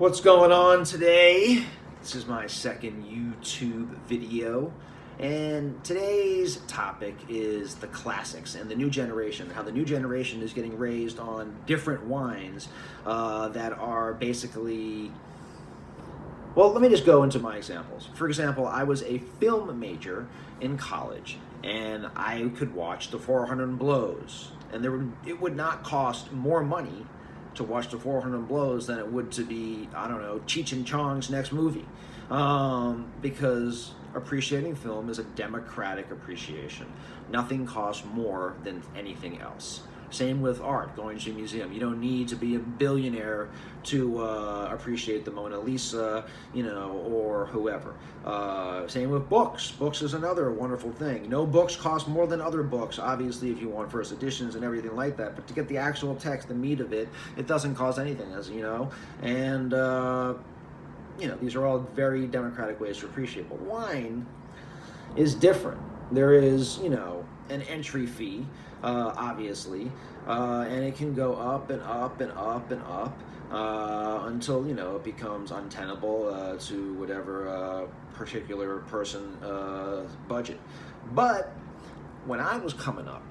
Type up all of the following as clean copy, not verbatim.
What's going on today? This is my second YouTube video, and today's topic is the classics and the new generation, how the new generation is getting raised on different wines that are basically, well, let me just go into my examples. For example, I was a film major in college, and I could watch the 400 Blows, and it would not cost more money to watch the 400 Blows than it would to be, I don't know, Cheech and Chong's next movie. Because appreciating film is a democratic appreciation. Nothing costs more than anything else. Same with art, going to a museum. You don't need to be a billionaire to appreciate the Mona Lisa, or whoever. Same with books. Books is another wonderful thing. No books cost more than other books, obviously, if you want first editions and everything like that. But to get the actual text, the meat of it, it doesn't cost anything, as you know. And, these are all very democratic ways to appreciate. But wine is different. There is, an entry fee, obviously, and it can go up and up and up and up until, it becomes untenable to whatever particular person budget. But when I was coming up,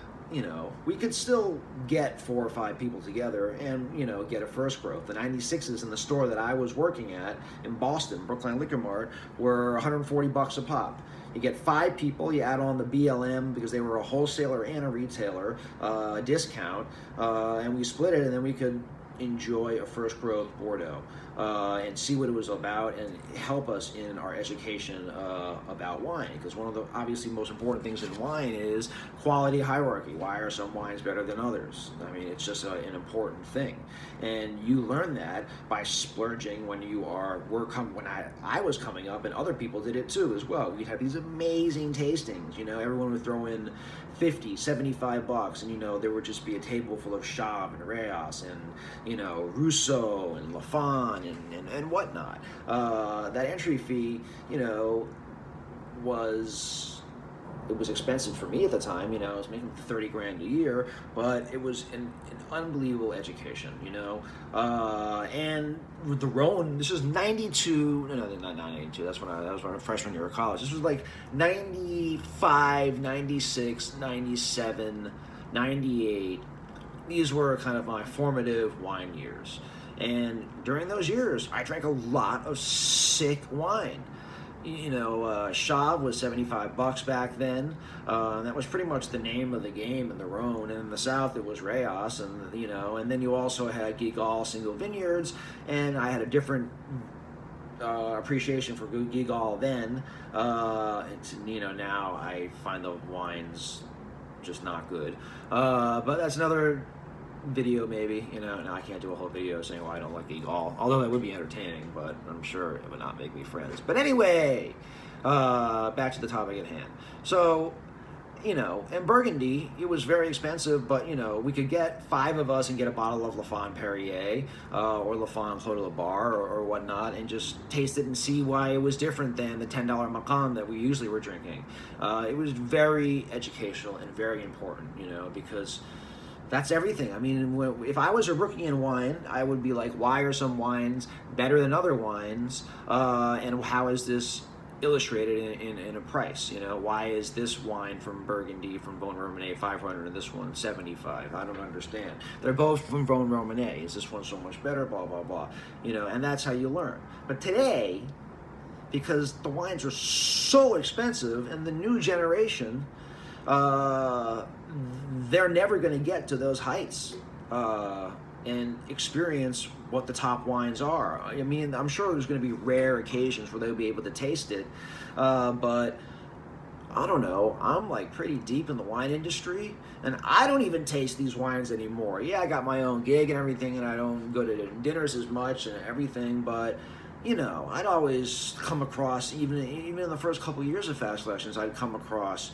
we could still get 4 or 5 people together and, get a first growth. The 96s in the store that I was working at in Boston, Brookline Liquor Mart, were $140 a pop. You get 5 people, you add on the BLM, because they were a wholesaler and a retailer, discount, and we split it, and then we could enjoy a first growth Bordeaux and see what it was about and help us in our education about wine. Because one of the obviously most important things in wine is quality hierarchy. Why are some wines better than others? I mean, it's just an important thing. And you learn that by splurging when I was coming up, and other people did it too as well. We'd have these amazing tastings, everyone would throw in $50, $75, and there would just be a table full of Chave and Reyes and Rousseau and Lafon and whatnot. That entry fee, was expensive for me at the time. I was making $30,000 a year, but it was an unbelievable education, and with the Rhone, this was 92, no, not 92, that was my freshman year of college. This was like 95, 96, 97, 98. These were kind of my formative wine years. And during those years, I drank a lot of sick wine. Chave was $75 back then. That was pretty much the name of the game in the Rhone. And in the South, it was Reyes, and then you also had Guigal single vineyards, and I had a different appreciation for Guigal then. Now I find the wines just not good. But that's another video, maybe. Now I can't do a whole video saying why I don't like Guigal, although that would be entertaining, but I'm sure it would not make me friends. But anyway, back to the topic at hand. So, in Burgundy, it was very expensive, but, we could get 5 of us and get a bottle of Lafon Perrier or Lafon Clos de la Barre or whatnot, and just taste it and see why it was different than the $10 Macon that we usually were drinking. It was very educational and very important, because that's everything. I mean, if I was a rookie in wine, I would be like, why are some wines better than other wines? And how is this illustrated in a price? Why is this wine from Burgundy, from Vosne Romanée, 500, and this one 75? I don't understand. They're both from Vosne Romanée. Is this one so much better? Blah, blah, blah. And that's how you learn. But today, because the wines are so expensive, and the new generation, they're never going to get to those heights and experience what the top wines are. I mean, I'm sure there's going to be rare occasions where they'll be able to taste it, but I don't know. I'm like pretty deep in the wine industry, and I don't even taste these wines anymore. Yeah, I got my own gig and everything, and I don't go to dinners as much and everything, but I'd always come across, even in the first couple of years of Fast Selections, I'd come across,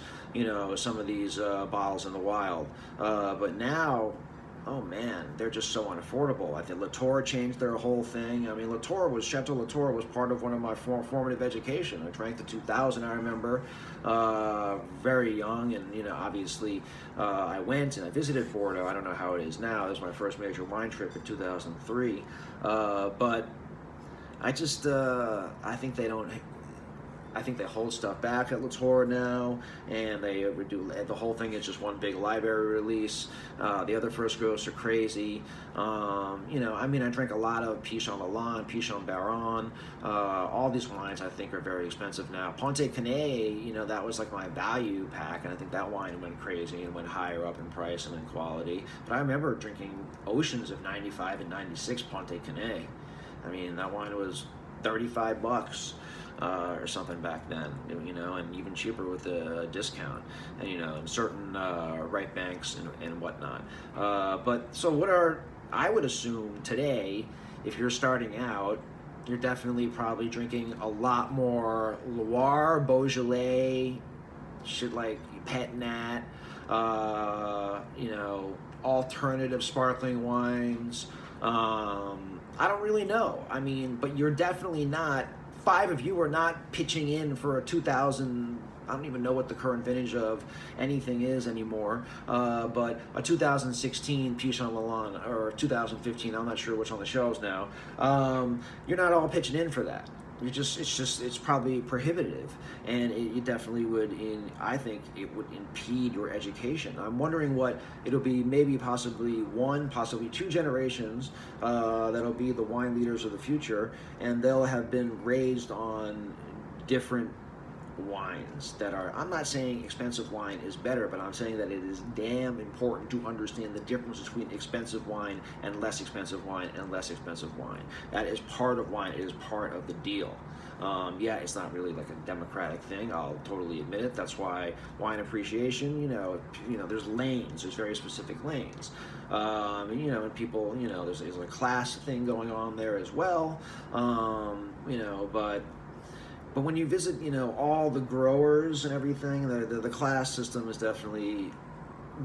some of these bottles in the wild. But now, oh man, they're just so unaffordable. I think Latour changed their whole thing. I mean, Chateau Latour was part of one of my formative education. I drank the 2000, I remember, very young, and obviously I went and I visited Bordeaux. I don't know how it is now. This was my first major wine trip in 2003, but I think they don't. I think they hold stuff back at Latour now, and they would do the whole thing is just one big library release. The other first growths are crazy. I mean, I drink a lot of Pichon Lalande, Pichon Baron. All these wines I think are very expensive now. Ponte Canet, that was like my value pack, and I think that wine went crazy and went higher up in price and in quality. But I remember drinking oceans of 95 and 96 Ponte Canet. I mean, that wine was $35. Or something back then, and even cheaper with a discount, and in certain right banks and whatnot. But so I would assume today, if you're starting out, you're definitely probably drinking a lot more Loire, Beaujolais, shit like Pet Nat, alternative sparkling wines. I don't really know. I mean, but you're definitely not. 5 of you are not pitching in for a 2000. I don't even know what the current vintage of anything is anymore, but a 2016 Pichon Lalande or 2015. I'm not sure what's on the shelves now. You're not all pitching in for that. It's probably prohibitive, and it definitely would. I think it would impede your education. I'm wondering what it'll be. Maybe possibly 2 generations that'll be the wine leaders of the future, and they'll have been raised on different wines that are. I'm not saying expensive wine is better, but I'm saying that it is damn important to understand the difference between expensive wine and less expensive wine and less expensive wine. That is part of wine. It is part of the deal. It's not really like a democratic thing. I'll totally admit it. That's why wine appreciation. There's lanes. There's very specific lanes. And people. There's a class thing going on there as well. But when you visit, all the growers and everything, the class system is definitely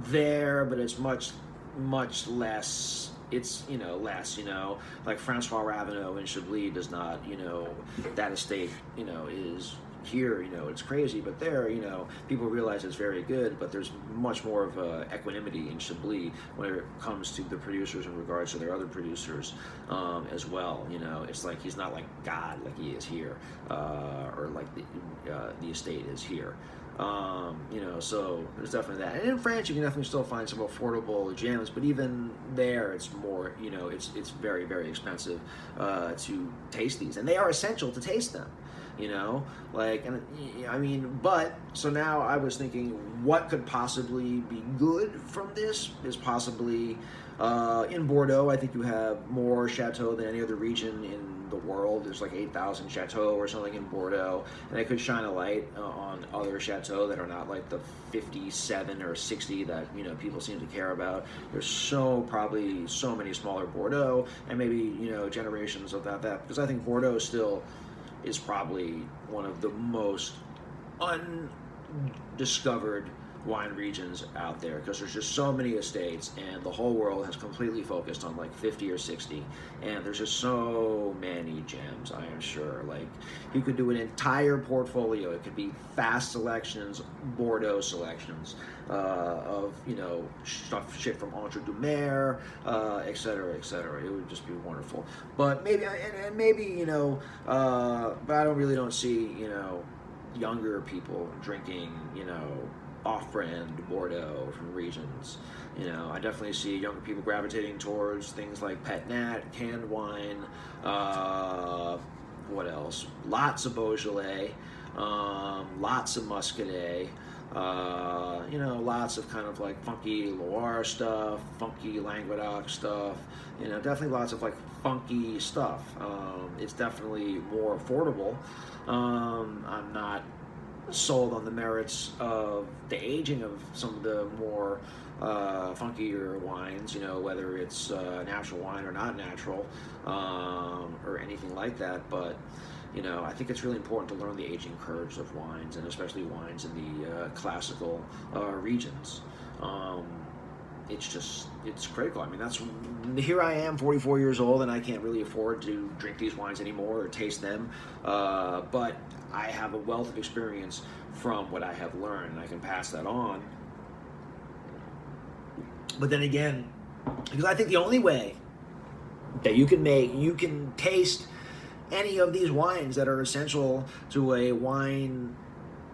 there, but it's much, much less. It's, less, like Francois Ravenel in Chablis does not, that estate, is here, it's crazy, but there, people realize it's very good, but there's much more of equanimity in Chablis when it comes to the producers in regards to their other producers as well. It's like he's not like God like he is here, or like the estate is here. So there's definitely that. And in France, you can definitely still find some affordable gems, but even there, it's more, it's very, very expensive to taste these, and they are essential to taste them. But so now I was thinking, what could possibly be good from this is possibly in Bordeaux. I think you have more chateau than any other region in the world. There's like 8,000 chateau or something in Bordeaux, and they could shine a light on other chateau that are not like the 57 or 60 that people seem to care about. There's probably so many smaller Bordeaux, and maybe generations of that because I think Bordeaux still is probably one of the most undiscovered wine regions out there, because there's just so many estates, and the whole world has completely focused on like 50 or 60, and there's just so many gems. I am sure like you could do an entire portfolio. It could be fast selections, Bordeaux selections of shit from Entre deux Mers, et cetera, et cetera. It would just be wonderful. But maybe but I don't see younger people drinking off-brand Bordeaux from regions. I definitely see younger people gravitating towards things like Pet Nat, canned wine, what else? Lots of Beaujolais, lots of Muscadet, lots of kind of like funky Loire stuff, funky Languedoc stuff, definitely lots of like funky stuff. It's definitely more affordable. I'm not sold on the merits of the aging of some of the more funkier wines, whether it's natural wine or not natural, or anything like that. But I think it's really important to learn the aging curves of wines, and especially wines in the classical regions. It's critical. I mean, here I am, 44 years old, and I can't really afford to drink these wines anymore or taste them. But I have a wealth of experience from what I have learned, and I can pass that on. But then again, because I think the only way that you can taste any of these wines that are essential to a wine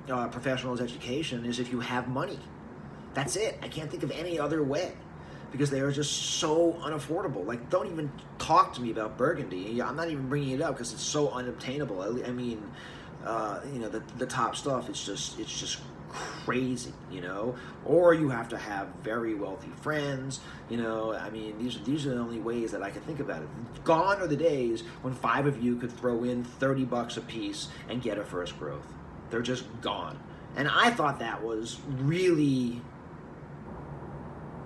professional's education is if you have money. That's it. I can't think of any other way, because they are just so unaffordable. Like, don't even talk to me about Burgundy. I'm not even bringing it up because it's so unobtainable. I mean, the top stuff, it's just crazy, or you have to have very wealthy friends, I mean, these are the only ways that I can think about it. Gone are the days when 5 of you could throw in $30 a piece and get a first growth. They're just gone. And I thought that was really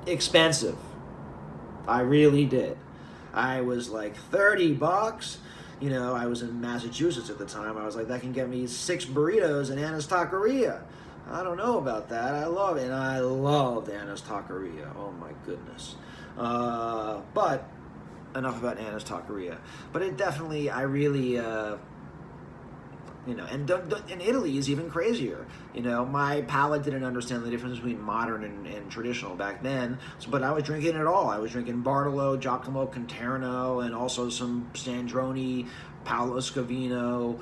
expensive. I really did. I was like, $30? I was in Massachusetts at the time. I was like, that can get me 6 burritos in Anna's Taqueria. I don't know about that. I love it. And I loved Anna's Taqueria. Oh my goodness. But enough about Anna's Taqueria. But it definitely, I really, and Italy is even crazier. My palate didn't understand the difference between modern and traditional back then. But I was drinking it all. I was drinking Bartolo, Giacomo Conterno, and also some Sandroni, Paolo Scavino,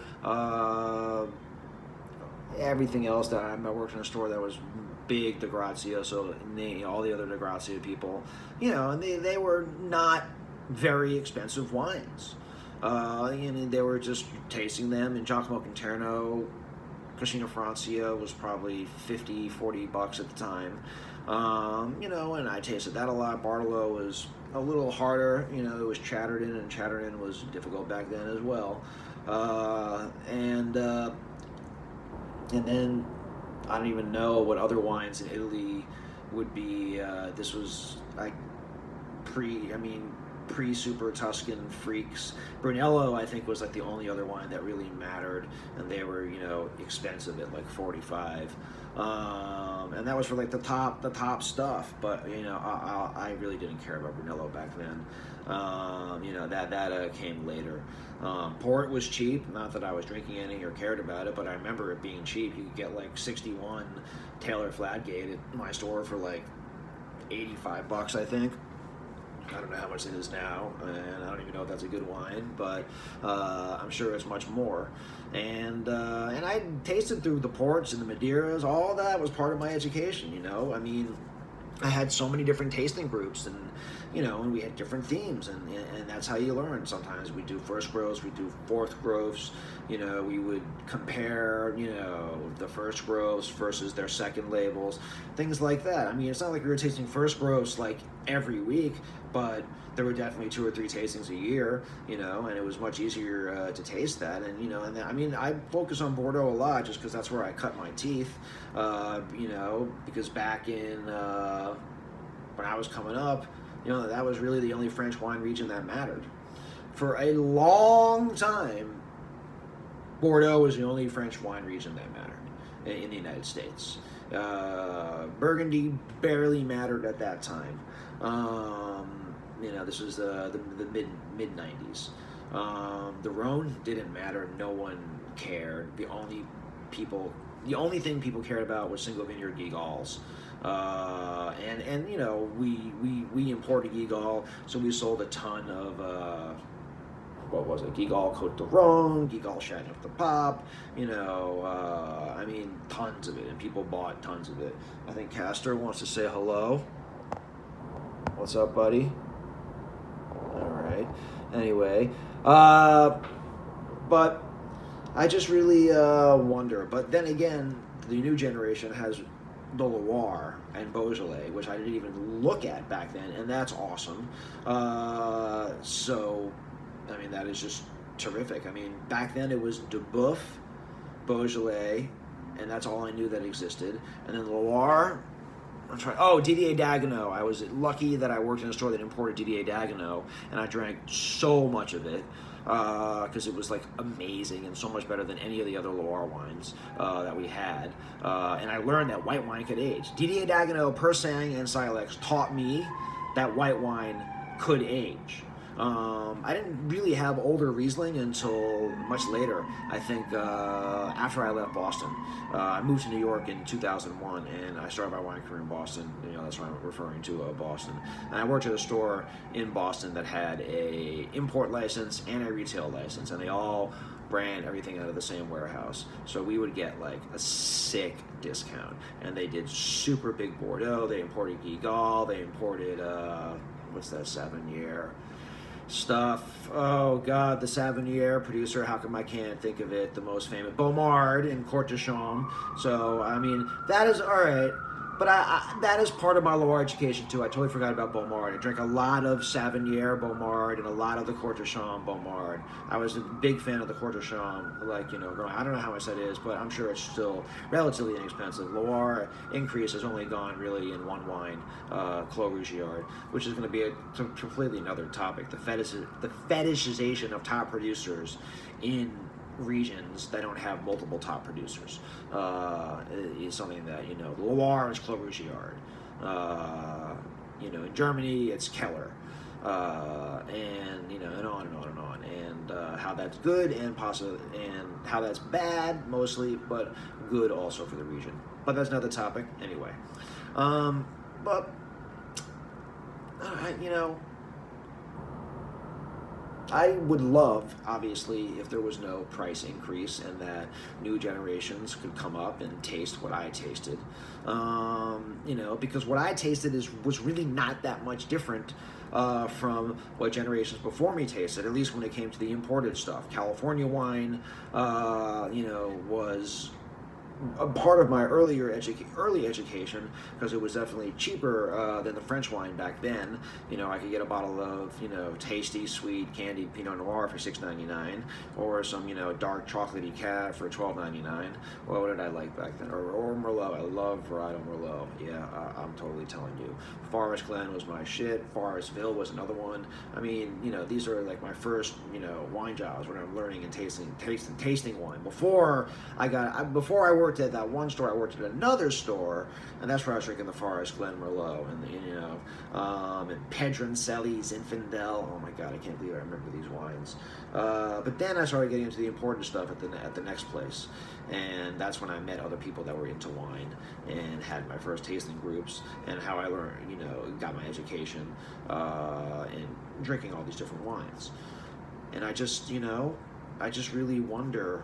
everything else that I worked in a store that was big, De Grazia, so all the other De Grazia people, and they were not very expensive wines. And they were just tasting them. And Giacomo Conterno, Cascina Francia was probably $40 at the time. And I tasted that a lot. Bartolo was a little harder. It was Chatterton, and Chatterton was difficult back then as well. And then I don't even know what other wines in Italy would be. This was like pre-Super Tuscan freaks. Brunello, I think, was like the only other wine that really mattered, and they were, expensive at like $45. And that was for like the top stuff. But I really didn't care about Brunello back then. That came later. Port was cheap. Not that I was drinking any or cared about it, but I remember it being cheap. You could get like 61 Taylor Fladgate at my store for like $85, I think. I don't know how much it is now, and I don't even know if that's a good wine, but I'm sure it's much more. And I tasted through the ports and the Madeiras. All that was part of my education, I mean, I had so many different tasting groups, and and we had different themes, and that's how you learn. Sometimes we do first growths, we do fourth growths. We would compare, the first growths versus their second labels, things like that. I mean, it's not like we were tasting first growths like every week, but there were definitely 2 or 3 tastings a year, and it was much easier to taste that. And, I mean, I focus on Bordeaux a lot just because that's where I cut my teeth, because back in, when I was coming up, that was really the only French wine region that mattered. For a long time, Bordeaux was the only French wine region that mattered in the United States. Burgundy barely mattered at that time. This was the mid 90s. The Rhone didn't matter. No one cared. The only thing people cared about was single vineyard Guigals. We imported Guigal, so we sold a ton of Guigal Côte de Rhone, Guigal Chateauneuf de Pape, I mean, tons of it, and people bought tons of it. I think Castor wants to say hello. What's up, buddy? All right. Anyway, but I just really wonder. But then again, the new generation has the Loire and Beaujolais, which I didn't even look at back then, and that's awesome. So, I mean, that is just terrific. I mean, back then it was Duboeuf, Beaujolais, and that's all I knew that existed. And then Loire, Didier Dagenot. I was lucky that I worked in a store that imported Didier Dagenot, and I drank so much of it because it was like amazing and so much better than any of the other Loire wines that we had. And I learned that white wine could age. Didier Dagenot, Persang, and Silex taught me that white wine could age. I didn't really have older Riesling until much later. I think after I left Boston. I moved to New York in 2001, and I started my wine career in Boston. That's why I'm referring to Boston. And I worked at a store in Boston that had a import license and a retail license, and they all brand everything out of the same warehouse. So we would get like a sick discount. And they did super big Bordeaux. They imported Guigal. They imported what's that Sauvignon stuff? Oh God, the Sauvignon producer. How come I can't think of it? The most famous Beaumard in Court de Chaume. So I mean, that is all right. But that is part of my Loire education too. I totally forgot about Beaumard. I drank a lot of Sauvignon Beaumard and a lot of the Court de Chaume Beaumard. I was a big fan of the Court de Chaume, growing. I don't know how much that is, but I'm sure it's still relatively inexpensive. Loire increase has only gone really in one wine, Clos Rougeard, which is going to be a completely another topic. The fetishization of top producers in regions that don't have multiple top producers is something that Loire is Clos Rougeard. In Germany it's Keller, and and on and on and on, and how that's good and how that's bad mostly, but good also for the region. But that's another topic anyway. But I would love, obviously, if there was no price increase and that new generations could come up and taste what I tasted. Because what I tasted was really not that much different from what generations before me tasted, at least when it came to the imported stuff. California wine, was a part of my early education, because it was definitely cheaper than the French wine back then. I could get a bottle of tasty, sweet, candied Pinot Noir for $6.99, or some dark chocolatey Cab for $12.99. What did I like back then? Or Merlot. I love varietal Merlot. Yeah, I'm totally telling you. Forest Glen was my shit. Forestville was another one. I mean, these are like my first wine jobs when I'm learning and tasting wine. Before I worked at that one store, I worked at another store, and that's where I was drinking the Forest Glen Merlot, and Pedroncelli's Infidel. Oh my God, I can't believe I remember these wines. But then I started getting into the important stuff at the next place, and that's when I met other people that were into wine and had my first tasting groups, and how I learned, got my education in drinking all these different wines. And I just really wonder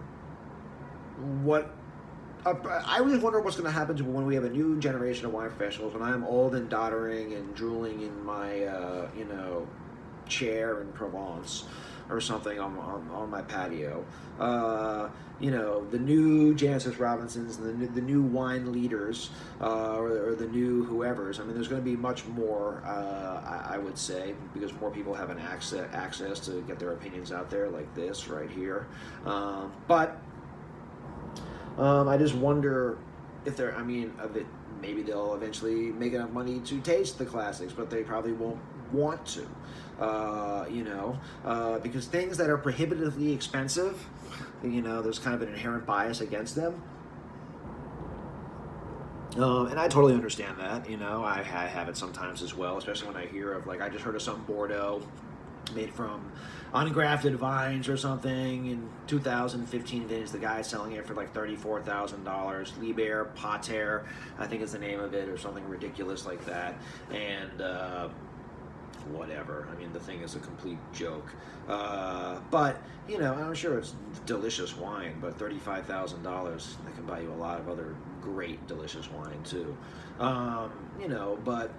I really wonder what's going to happen to when we have a new generation of wine professionals, when I'm old and doddering and drooling in my, chair in Provence or something on my patio. The new Jancis Robinsons, and the new wine leaders, or the new whoever's. I mean, there's going to be much more, I would say, because more people have an access to get their opinions out there, like this right here. But I just wonder if maybe they'll eventually make enough money to taste the classics, but they probably won't want to, because things that are prohibitively expensive, there's kind of an inherent bias against them. And I totally understand that, I have it sometimes as well, especially when I hear of, I just heard of some Bordeaux made from ungrafted vines or something in 2015 vintage. The guy's selling it for $34,000. Liber Pater, I think is the name of it, or something ridiculous like that. And whatever. I mean, the thing is a complete joke. But I'm sure it's delicious wine. But $35,000, that can buy you a lot of other great delicious wine too. But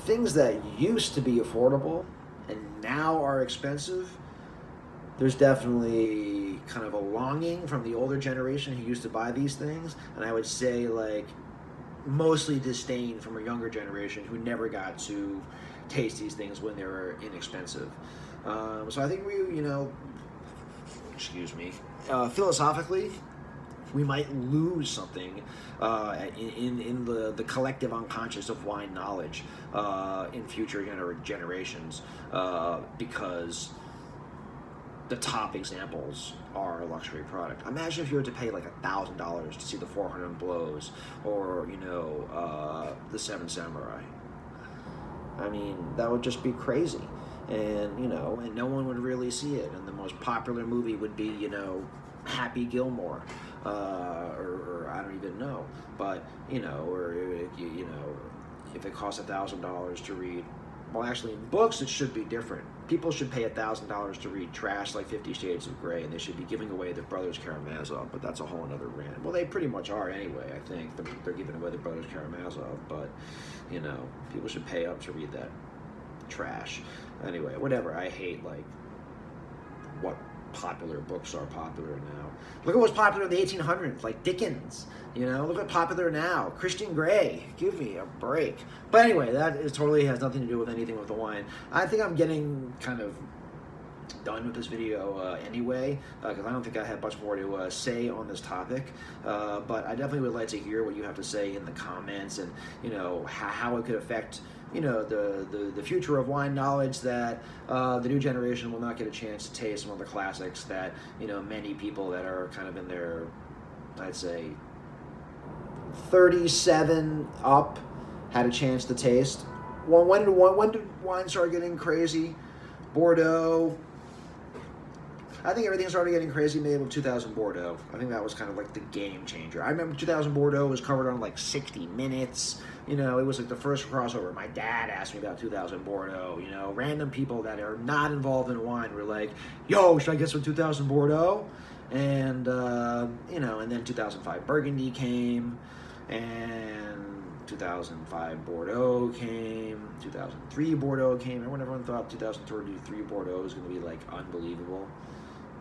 things that used to be affordable and now are expensive, there's definitely kind of a longing from the older generation who used to buy these things, and I would say mostly disdain from a younger generation who never got to taste these things when they were inexpensive. So I think philosophically, we might lose something in the collective unconscious of wine knowledge in future generations, because the top examples are a luxury product. Imagine if you were to pay $1,000 to see the 400 Blows, or the Seven Samurai. I mean, that would just be crazy. and and no one would really see it. And the most popular movie would be Happy Gilmore, or I don't even know, but or if it costs $1,000 to read. Well, actually, in books, it should be different. People should pay $1,000 to read trash like 50 Shades of Grey, and they should be giving away their Brothers Karamazov, but that's a whole other rant. Well, they pretty much are anyway, I think. They're giving away their Brothers Karamazov, but, people should pay up to read that trash. Anyway, whatever. I hate, what popular books are popular now. Look at what's popular in the 1800s, like Dickens. Look at popular now. Christian Grey. Give me a break. But anyway, that totally has nothing to do with anything with the wine. I think I'm getting kind of done with this video anyway, because I don't think I have much more to say on this topic. But I definitely would like to hear what you have to say in the comments, and how it could affect the future of wine knowledge, that the new generation will not get a chance to taste some of the classics that many people that are kind of in their, I'd say, 37 up had a chance to taste. Well, when did wine start getting crazy? Bordeaux. I think everything started getting crazy maybe with 2000 Bordeaux. I think that was kind of like the game changer. I remember 2000 Bordeaux was covered on like 60 Minutes. It was like the first crossover. My dad asked me about 2000 Bordeaux. Random people that are not involved in wine were like, yo, should I get some 2000 Bordeaux? And, and then 2005 Burgundy came, and 2005 Bordeaux came, 2003 Bordeaux came. Everyone thought 2033 Bordeaux was going to be like unbelievable.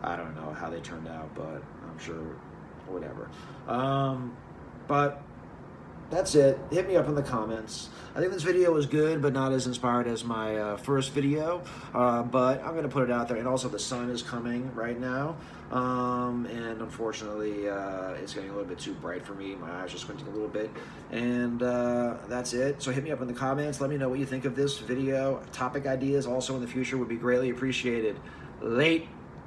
I don't know how they turned out, but I'm sure whatever. But that's it. Hit me up in the comments. I think this video was good, but not as inspired as my first video. But I'm going to put it out there. And also the sun is coming right now. And unfortunately, it's getting a little bit too bright for me. My eyes are squinting a little bit. And that's it. So hit me up in the comments. Let me know what you think of this video. Topic ideas also in the future would be greatly appreciated. Late.